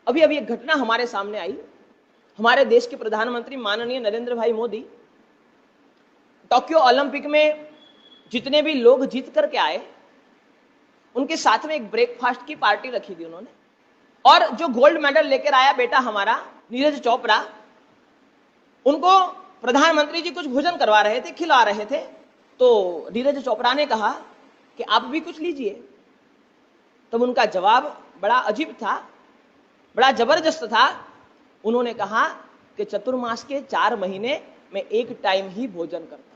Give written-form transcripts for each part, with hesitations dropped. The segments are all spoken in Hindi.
अभी अभी एक घटना हमारे सामने आई। हमारे देश के प्रधानमंत्री माननीय नरेंद्र भाई मोदी टोक्यो ओलंपिक में जितने भी लोग जीत करके आए, उनके साथ में एक ब्रेकफास्ट की पार्टी रखी थी उन्होंने। और जो गोल्ड मेडल लेकर आया बेटा हमारा नीरज चोपड़ा, उनको प्रधानमंत्री जी कुछ भोजन करवा रहे थे, खिला रहे थे। तो नीरज चोपड़ा ने कहा कि आप भी कुछ लीजिए। तब उनका जवाब बड़ा अजीब था, बड़ा जबरदस्त था। उन्होंने कहा कि चतुर्मास के 4 महीने में एक टाइम ही भोजन करता हूं।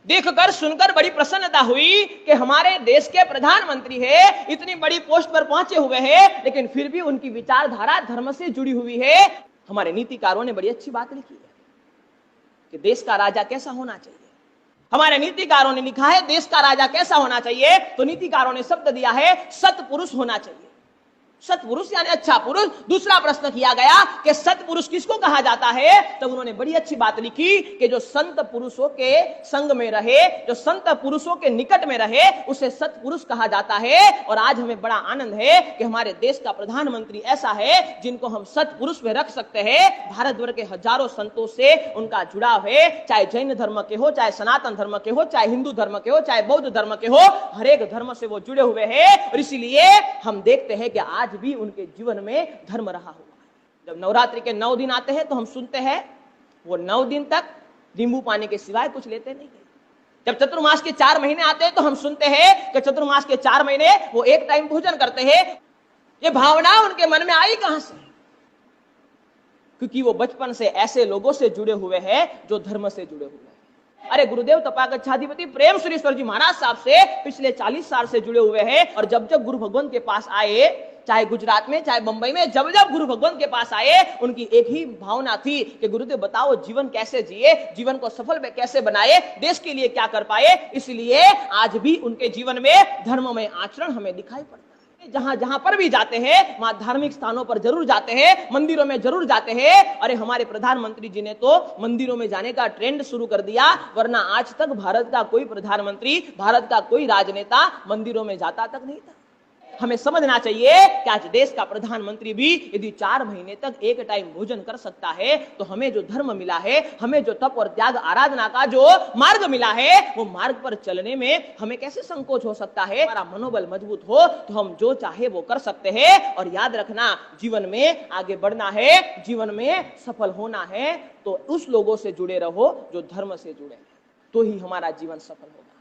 देखकर सुनकर बड़ी प्रसन्नता हुई कि हमारे देश के प्रधानमंत्री है, इतनी बड़ी पोस्ट पर पहुंचे हुए हैं, लेकिन फिर भी उनकी विचारधारा धर्म से जुड़ी हुई है। हमारे नीतिकारों ने बड़ी अच्छी बात लिखी है कि देश का राजा कैसा होना चाहिए। हमारे नीतिकारों ने लिखा है देश का राजा कैसा होना चाहिए, तो नीतिकारों ने शब्द दिया है सत्पुरुष होना चाहिए। सत्पुरुष यानी अच्छा पुरुष। दूसरा प्रश्न किया गया कि सत्पुरुष किसको कहा जाता है, तब उन्होंने बड़ी अच्छी बात लिखी कि जो संत पुरुषों के संग में रहे, जो संत पुरुषों के निकट में रहे, उसे सत्पुरुष कहा जाता है। और आज हमें बड़ा आनंद है कि हमारे देश का प्रधानमंत्री ऐसा है जिनको हम सत्पुरुष में रख सकते हैं। भारतवर्ष के हजारों संतों से उनका जुड़ाव है, चाहे जैन धर्म के हो, चाहे सनातन धर्म के हो, चाहे हिंदू धर्म के हो, चाहे बौद्ध धर्म के हो, हर एक धर्म से वो जुड़े हुए हैं। और इसीलिए हम देखते हैं कि आज भी उनके जीवन में धर्म रहा हुआ है। जब नवरात्रि के 9 दिन आते हैं तो हम सुनते हैं वो 9 दिन तक नींबू पानी के सिवाय कुछ लेते नहीं है। जब चतुर्मास के 4 महीने आते हैं तो हम सुनते हैं कि चतुर्मास के 4 महीने वो एक टाइम भोजन करते हैं। ये भावना उनके मन में आई कहां से? क्योंकि वो बचपन से ऐसे लोगों से जुड़े हुए हैं जो धर्म से जुड़े हुए हैं। अरे गुरुदेव तपागच्छाधिपति प्रेम सुरेश्वर जी महाराज साहब से पिछले 40 साल से जुड़े हुए हैं। और जब जब गुरु भगवंत के पास आए, चाहे गुजरात में चाहे बंबई में, जब जब गुरु भगवंत के पास आए, उनकी एक ही भावना थी कि गुरुदेव बताओ जीवन कैसे जिए, जीवन को सफल कैसे बनाए, देश के लिए क्या कर पाए। इसलिए आज भी उनके जीवन में धर्म में आचरण हमें दिखाई पड़ता है। जहां जहां पर भी जाते हैं, वहां धार्मिक स्थानों पर जरूर जाते हैं, मंदिरों में जरूर जाते हैं। अरे हमारे प्रधानमंत्री जी ने तो मंदिरों में जाने का ट्रेंड शुरू कर दिया, वरना आज तक भारत का कोई प्रधानमंत्री, भारत का कोई राजनेता मंदिरों में जाता तक नहीं था। हमें समझना चाहिए कि आज देश का प्रधानमंत्री भी यदि 4 महीने तक एक टाइम भोजन कर सकता है, तो हमें जो धर्म मिला है, हमें जो तप और त्याग आराधना का जो मार्ग मिला है, वो मार्ग पर चलने में हमें कैसे संकोच हो सकता है। हमारा मनोबल मजबूत हो तो हम जो चाहे वो कर सकते हैं। और याद रखना, जीवन में आगे बढ़ना है, जीवन में सफल होना है, तो उस लोगों से जुड़े रहो जो धर्म से जुड़े हैं, तो ही हमारा जीवन सफल होगा।